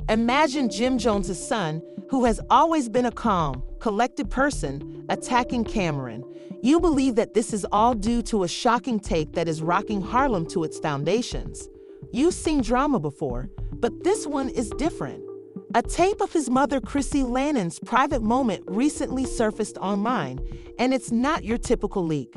Imagine Jim Jones's son, who has always been a calm, collected person, attacking Cameron. You believe that this is all due to a shocking tape that is rocking Harlem to its foundations. You've seen drama before, but this one is different. A tape of his mother Chrissy Lannon's private moment recently surfaced online, and it's not your typical leak.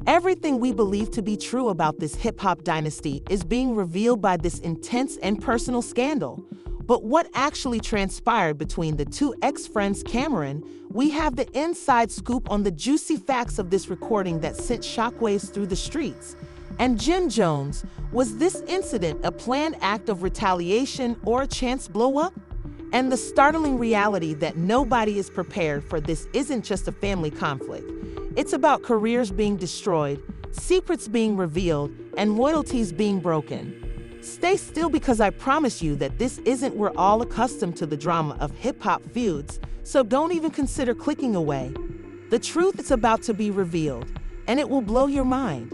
Everything we believe to be true about this hip-hop dynasty is being revealed by this intense and personal scandal. But what actually transpired between the two ex-friends Cameron? We have the inside scoop on the juicy facts of this recording that sent shockwaves through the streets. And Jim Jones, was this incident a planned act of retaliation or a chance blow-up? And the startling reality that nobody is prepared for this isn't just a family conflict. It's about careers being destroyed, secrets being revealed, and loyalties being broken. Stay still, because I promise you that this isn't we're all accustomed to the drama of hip-hop feuds, so don't even consider clicking away. The truth is about to be revealed, and it will blow your mind.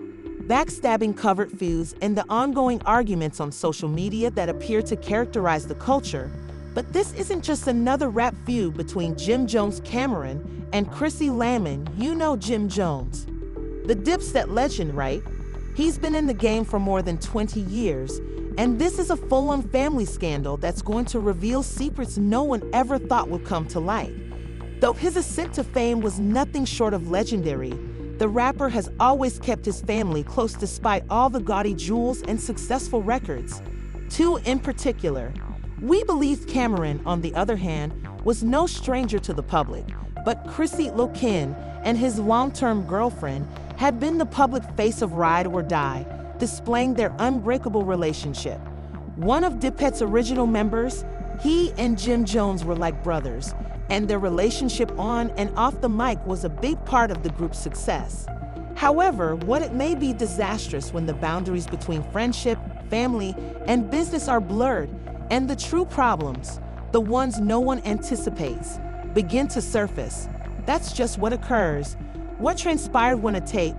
Backstabbing, covert feuds, and the ongoing arguments on social media that appear to characterize the culture. But this isn't just another rap feud between Jim Jones Cameron and Chrissy Lamon. You know Jim Jones, the Dipset legend, right? He's been in the game for more than 20 years, and this is a full-on family scandal that's going to reveal secrets no one ever thought would come to light. Though his ascent to fame was nothing short of legendary, the rapper has always kept his family close despite all the gaudy jewels and successful records. Two in particular. We believe Cameron, on the other hand, was no stranger to the public, but Chrissy Loken and his long-term girlfriend had been the public face of Ride or Die, displaying their unbreakable relationship. One of Dipset's original members, he and Jim Jones were like brothers, and their relationship on and off the mic was a big part of the group's success. However, what it may be disastrous when the boundaries between friendship, family, and business are blurred, and the true problems, the ones no one anticipates, begin to surface. That's just what occurs. What transpired when a tape,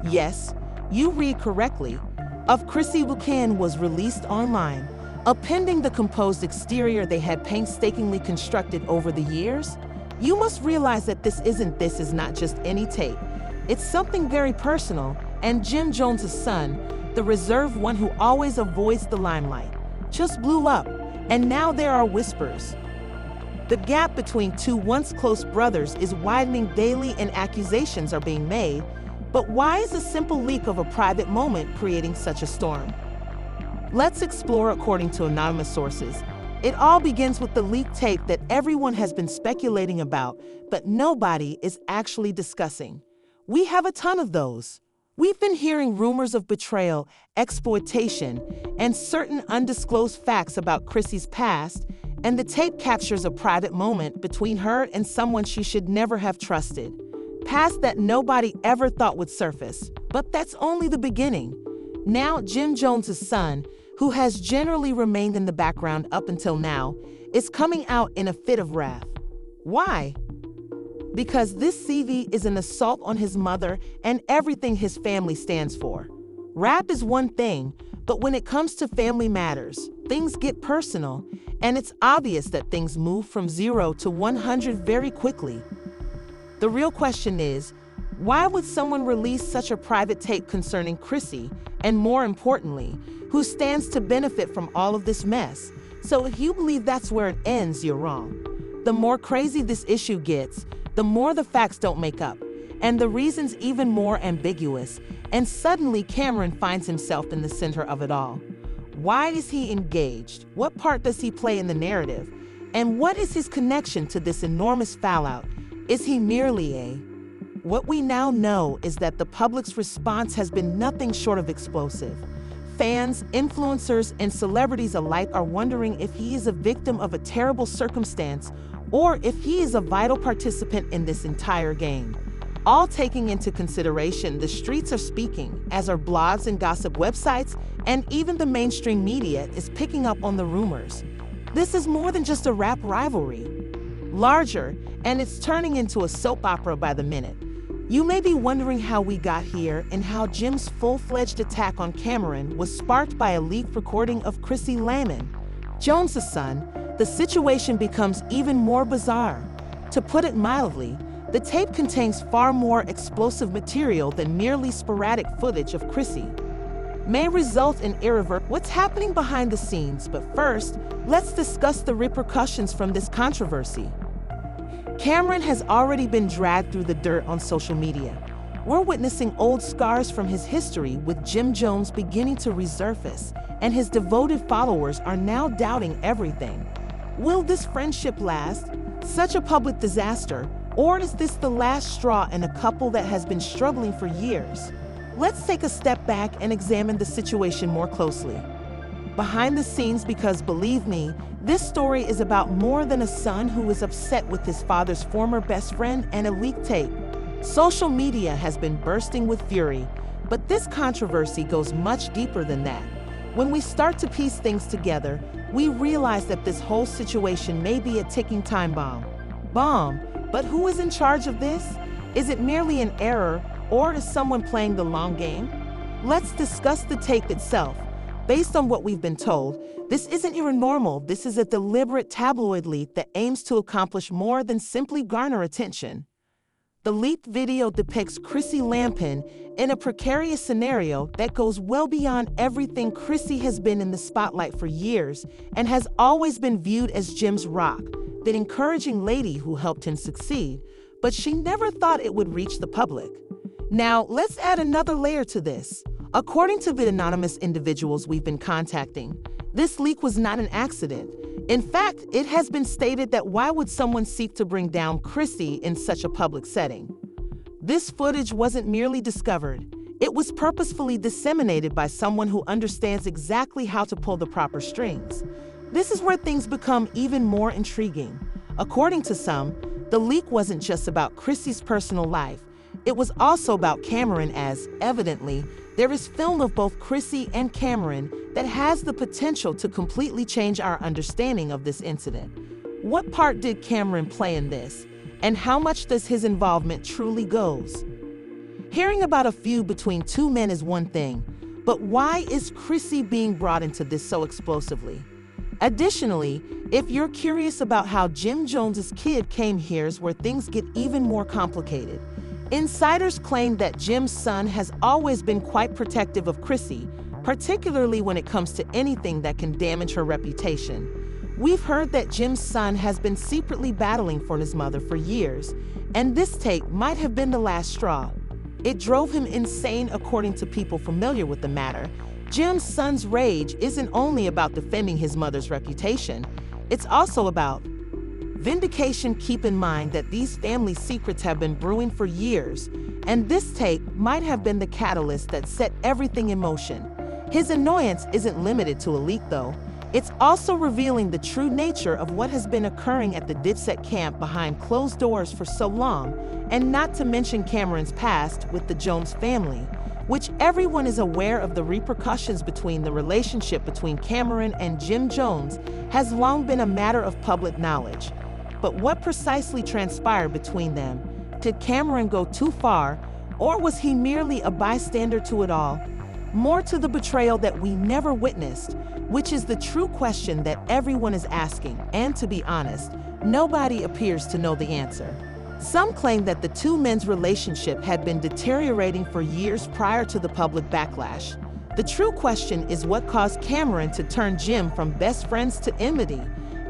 yes, you read correctly, of Chrissy Loken was released online, appending the composed exterior they had painstakingly constructed over the years? You must realize that this is not just any tape. It's something very personal, and Jim Jones' son, the reserved one who always avoids the limelight, just blew up, and now there are whispers. The gap between two once close brothers is widening daily, and accusations are being made. But why is a simple leak of a private moment creating such a storm? Let's explore. According to anonymous sources, it all begins with the leaked tape that everyone has been speculating about, but nobody is actually discussing. We have a ton of those. We've been hearing rumors of betrayal, exploitation, and certain undisclosed facts about Chrissy's past, and the tape captures a private moment between her and someone she should never have trusted. Past that nobody ever thought would surface. But that's only the beginning. Now, Jim Jones' son, who has generally remained in the background up until now, is coming out in a fit of wrath. Why? Because this CV is an assault on his mother and everything his family stands for. Rap is one thing, but when it comes to family matters, things get personal, and it's obvious that things move from 0 to 100 very quickly. The real question is, why would someone release such a private tape concerning Chrissy, and more importantly, who stands to benefit from all of this mess? So if you believe that's where it ends, you're wrong. The more crazy this issue gets, the more the facts don't make up, and the reasons even more ambiguous, and suddenly Cameron finds himself in the center of it all. Why is he engaged? What part does he play in the narrative? And what is his connection to this enormous fallout? Is he merely a... What we now know is that the public's response has been nothing short of explosive. Fans, influencers, and celebrities alike are wondering if he is a victim of a terrible circumstance or if he is a vital participant in this entire game. All taking into consideration, the streets are speaking, as are blogs and gossip websites, and even the mainstream media is picking up on the rumors. This is more than just a rap rivalry. Larger, and it's turning into a soap opera by the minute. You may be wondering how we got here and how Jim's full-fledged attack on Cameron was sparked by a leaked recording of Chrissy Lamon, Jones' son, the situation becomes even more bizarre. To put it mildly, the tape contains far more explosive material than merely sporadic footage of Chrissy. May result in what's happening behind the scenes, but first, let's discuss the repercussions from this controversy. Cameron has already been dragged through the dirt on social media. We're witnessing old scars from his history, with Jim Jones beginning to resurface, and his devoted followers are now doubting everything. Will this friendship last? Such a public disaster, or is this the last straw in a couple that has been struggling for years? Let's take a step back and examine the situation more closely. Behind the scenes, because believe me, this story is about more than a son who is upset with his father's former best friend and a leaked tape. Social media has been bursting with fury, but this controversy goes much deeper than that. When we start to piece things together, we realize that this whole situation may be a ticking time bomb. But who is in charge of this? Is it merely an error, or is someone playing the long game? Let's discuss the tape itself. Based on what we've been told, this isn't even normal. This is a deliberate tabloid leak that aims to accomplish more than simply garner attention. The leaked video depicts Chrissy Lampin in a precarious scenario that goes well beyond everything. Chrissy has been in the spotlight for years and has always been viewed as Jim's rock, the encouraging lady who helped him succeed, but she never thought it would reach the public. Now, let's add another layer to this. According to the anonymous individuals we've been contacting, this leak was not an accident. In fact, it has been stated that why would someone seek to bring down Chrissy in such a public setting? This footage wasn't merely discovered. It was purposefully disseminated by someone who understands exactly how to pull the proper strings. This is where things become even more intriguing. According to some, the leak wasn't just about Chrissy's personal life. It was also about Cameron, as, evidently, there is film of both Chrissy and Cameron that has the potential to completely change our understanding of this incident. What part did Cameron play in this? And how much does his involvement truly goes? Hearing about a feud between two men is one thing, but why is Chrissy being brought into this so explosively? Additionally, if you're curious about how Jim Jones's kid came, here's where things get even more complicated. Insiders claim that Jim's son has always been quite protective of Chrissy, particularly when it comes to anything that can damage her reputation. We've heard that Jim's son has been secretly battling for his mother for years, and this tape might have been the last straw. It drove him insane, according to people familiar with the matter. Jim's son's rage isn't only about defending his mother's reputation, it's also about vindication. Keep in mind that these family secrets have been brewing for years, and this tape might have been the catalyst that set everything in motion. His annoyance isn't limited to a leak, though. It's also revealing the true nature of what has been occurring at the Dipset camp behind closed doors for so long, and not to mention Cameron's past with the Jones family, which everyone is aware of. The repercussions between the relationship between Cameron and Jim Jones has long been a matter of public knowledge. But what precisely transpired between them? Did Cameron go too far, or was he merely a bystander to it all? More to the betrayal that we never witnessed, which is the true question that everyone is asking, and to be honest, nobody appears to know the answer. Some claim that the two men's relationship had been deteriorating for years prior to the public backlash. The true question is what caused Cameron to turn Jim from best friends to enmity?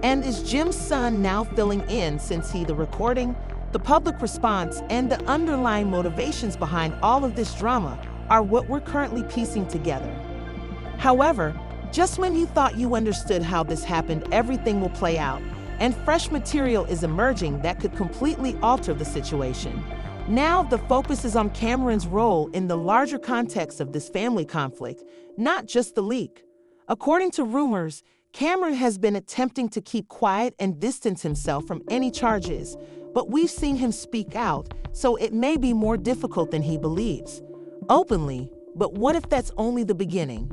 And is Jim's son now filling in since the recording, the public response, and the underlying motivations behind all of this drama are what we're currently piecing together. However, just when you thought you understood how this happened, everything will play out, and fresh material is emerging that could completely alter the situation. Now the focus is on Cameron's role in the larger context of this family conflict, not just the leak. According to rumors, Cameron has been attempting to keep quiet and distance himself from any charges, but we've seen him speak out, so it may be more difficult than he believes. Openly, but what if that's only the beginning?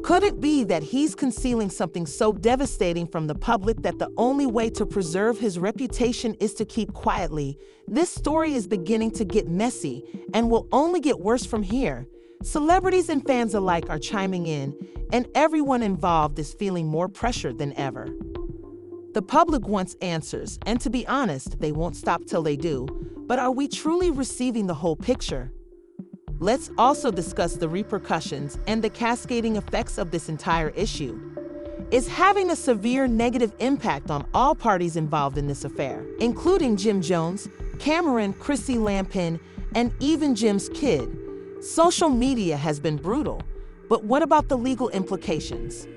Could it be that he's concealing something so devastating from the public that the only way to preserve his reputation is to keep quietly? This story is beginning to get messy and will only get worse from here. Celebrities and fans alike are chiming in, and everyone involved is feeling more pressure than ever. The public wants answers, and to be honest, they won't stop till they do. But are we truly receiving the whole picture? Let's also discuss the repercussions and the cascading effects of this entire issue. It's having a severe negative impact on all parties involved in this affair, including Jim Jones, Cameron, Chrissy Lampin, and even Jim's kid. Social media has been brutal, but what about the legal implications?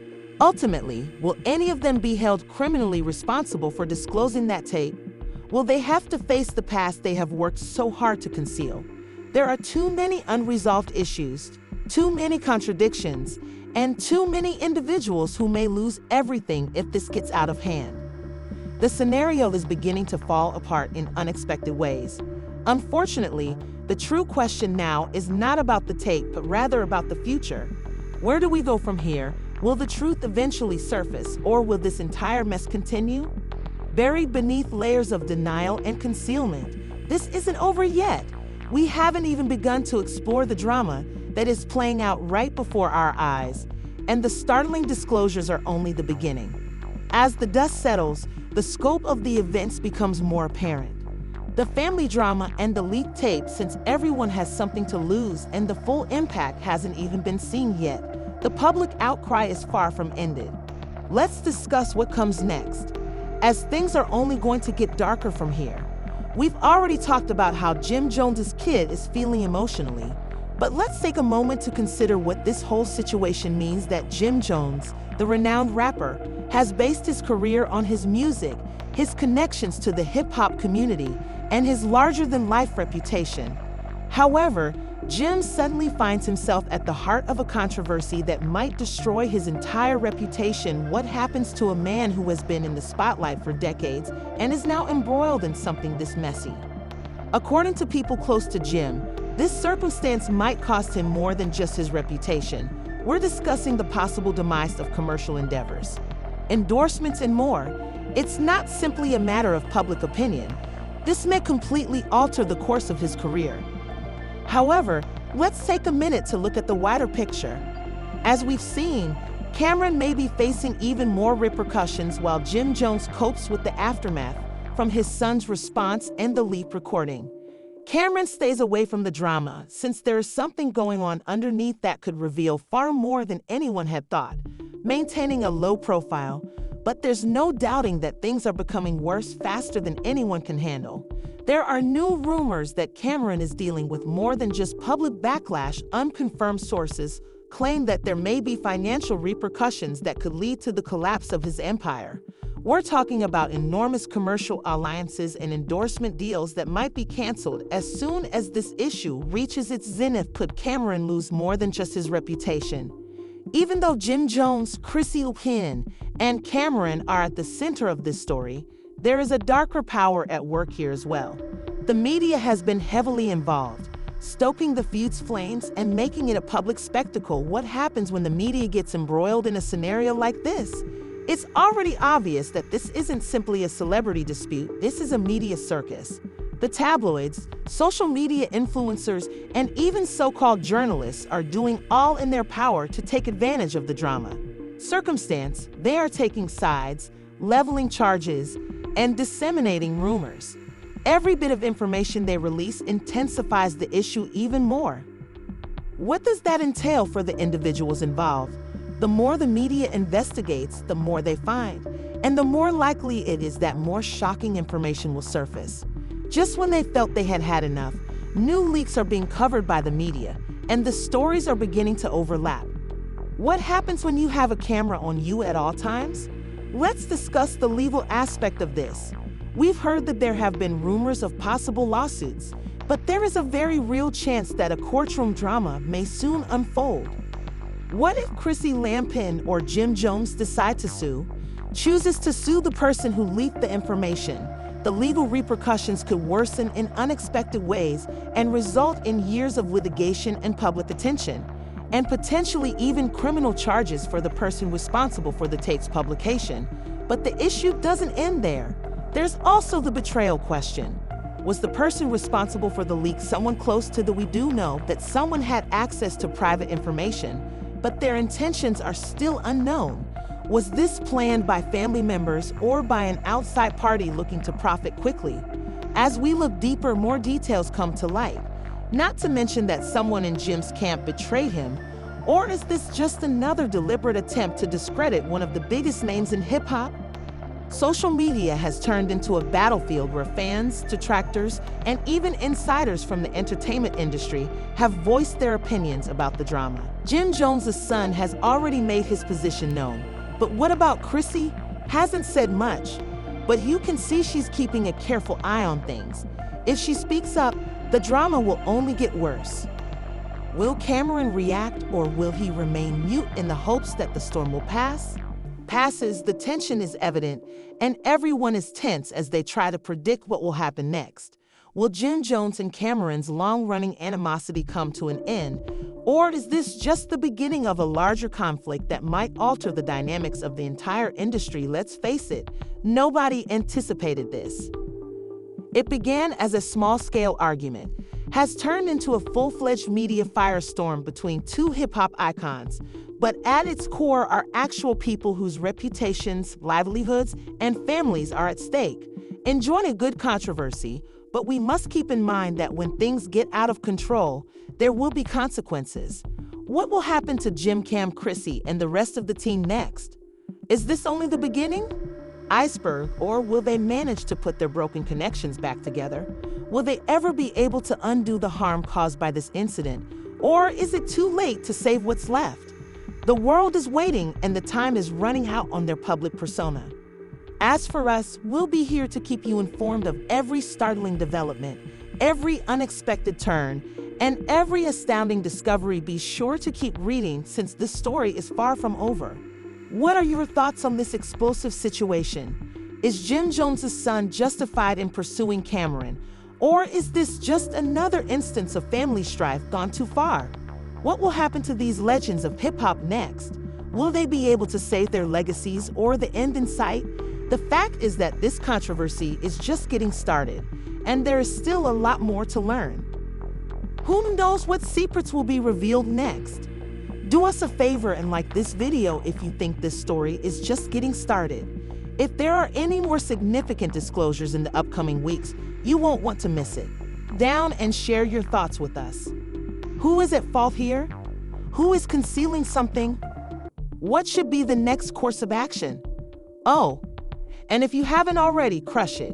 Ultimately, will any of them be held criminally responsible for disclosing that tape? Will they have to face the past they have worked so hard to conceal? There are too many unresolved issues, too many contradictions, and too many individuals who may lose everything if this gets out of hand. The scenario is beginning to fall apart in unexpected ways. Unfortunately, the true question now is not about the tape, but rather about the future. Where do we go from here? Will the truth eventually surface, or will this entire mess continue? Buried beneath layers of denial and concealment, this isn't over yet. We haven't even begun to explore the drama that is playing out right before our eyes, and the startling disclosures are only the beginning. As the dust settles, the scope of the events becomes more apparent. The family drama and the leaked tape, since everyone has something to lose and the full impact hasn't even been seen yet. The public outcry is far from ended. Let's discuss what comes next, as things are only going to get darker from here. We've already talked about how Jim Jones's kid is feeling emotionally, but let's take a moment to consider what this whole situation means that Jim Jones, the renowned rapper, has based his career on his music, his connections to the hip-hop community, and his larger-than-life reputation. However, Jim suddenly finds himself at the heart of a controversy that might destroy his entire reputation. What happens to a man who has been in the spotlight for decades and is now embroiled in something this messy? According to people close to Jim, this circumstance might cost him more than just his reputation. We're discussing the possible demise of commercial endeavors, endorsements, and more. It's not simply a matter of public opinion. This may completely alter the course of his career. However, let's take a minute to look at the wider picture. As we've seen, Cameron may be facing even more repercussions while Jim Jones copes with the aftermath from his son's response and the leaked recording. Cameron stays away from the drama since there is something going on underneath that could reveal far more than anyone had thought, maintaining a low profile, but there's no doubting that things are becoming worse faster than anyone can handle. There are new rumors that Cameron is dealing with more than just public backlash. Unconfirmed sources claim that there may be financial repercussions that could lead to the collapse of his empire. We're talking about enormous commercial alliances and endorsement deals that might be canceled as soon as this issue reaches its zenith. Could Cameron lose more than just his reputation? Even though Jim Jones, Chrissy Lampin, and Cameron are at the center of this story, there is a darker power at work here as well. The media has been heavily involved, stoking the feud's flames and making it a public spectacle. What happens when the media gets embroiled in a scenario like this? It's already obvious that this isn't simply a celebrity dispute, this is a media circus. The tabloids, social media influencers, and even so-called journalists are doing all in their power to take advantage of the drama. Circumstance, they are taking sides, leveling charges, and disseminating rumors. Every bit of information they release intensifies the issue even more. What does that entail for the individuals involved? The more the media investigates, the more they find, and the more likely it is that more shocking information will surface. Just when they felt they had had enough, new leaks are being covered by the media, and the stories are beginning to overlap. What happens when you have a camera on you at all times? Let's discuss the legal aspect of this. We've heard that there have been rumors of possible lawsuits, but there is a very real chance that a courtroom drama may soon unfold. What if Chrissy Lampin or Jim Jones decide to sue, chooses to sue the person who leaked the information? The legal repercussions could worsen in unexpected ways and result in years of litigation and public attention, and potentially even criminal charges for the person responsible for the tape's publication. But the issue doesn't end there. There's also the betrayal question. Was the person responsible for the leak someone close to the? We do know that someone had access to private information, but their intentions are still unknown. Was this planned by family members or by an outside party looking to profit quickly? As we look deeper, more details come to light. Not to mention that someone in Jim's camp betrayed him. Or is this just another deliberate attempt to discredit one of the biggest names in hip-hop? Social media has turned into a battlefield where fans, detractors, and even insiders from the entertainment industry have voiced their opinions about the drama. Jim Jones' son has already made his position known. But what about Chrissy? Hasn't said much, but you can see she's keeping a careful eye on things. If she speaks up, the drama will only get worse. Will Cameron react, or will he remain mute in the hopes that the storm will pass? Passes, the tension is evident, and everyone is tense as they try to predict what will happen next. Will Jim Jones and Cameron's long-running animosity come to an end, or is this just the beginning of a larger conflict that might alter the dynamics of the entire industry? Let's face it, nobody anticipated this. It began as a small-scale argument, has turned into a full-fledged media firestorm between two hip-hop icons, but at its core are actual people whose reputations, livelihoods, and families are at stake. Enjoy a good controversy, but we must keep in mind that when things get out of control, there will be consequences. What will happen to Jim, Cam, Chrissy, and the rest of the team next? Is this only the beginning? Iceberg, or will they manage to put their broken connections back together? Will they ever be able to undo the harm caused by this incident, or is it too late to save what's left? The world is waiting, and the time is running out on their public persona. As for us, we'll be here to keep you informed of every startling development, every unexpected turn, and every astounding discovery. Be sure to keep reading since this story is far from over. What are your thoughts on this explosive situation? Is Jim Jones' son justified in pursuing Cameron? Or is this just another instance of family strife gone too far? What will happen to these legends of hip-hop next? Will they be able to save their legacies or the end in sight? The fact is that this controversy is just getting started, and there is still a lot more to learn. Who knows what secrets will be revealed next? Do us a favor and like this video if you think this story is just getting started. If there are any more significant disclosures in the upcoming weeks, you won't want to miss it. Down and share your thoughts with us. Who is at fault here? Who is concealing something? What should be the next course of action? Oh, and if you haven't already, crush it.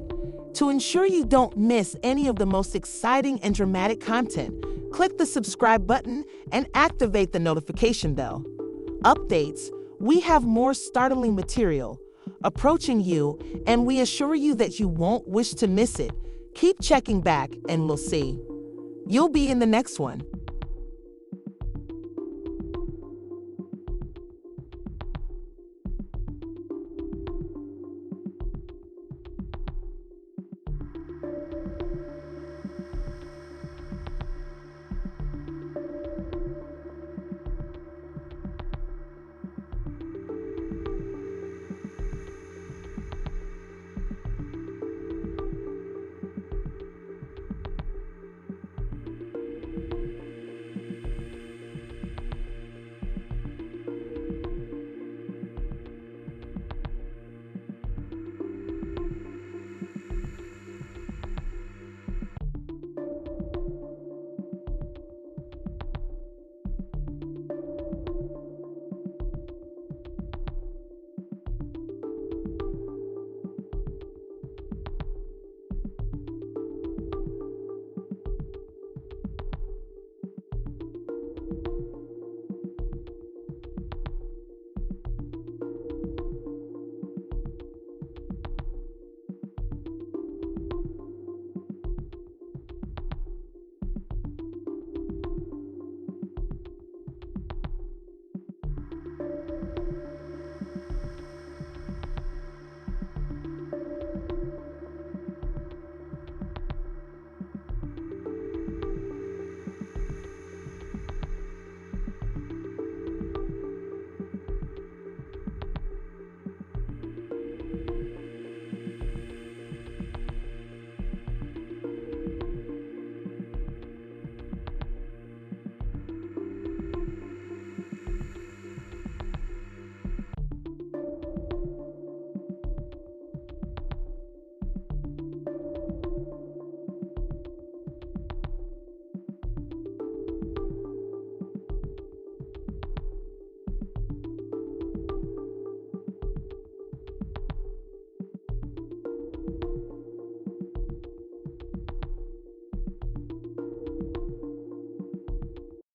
To ensure you don't miss any of the most exciting and dramatic content, click the subscribe button and activate the notification bell. Updates, we have more startling material approaching you, and we assure you that you won't wish to miss it. Keep checking back, and we'll see. You'll be in the next one.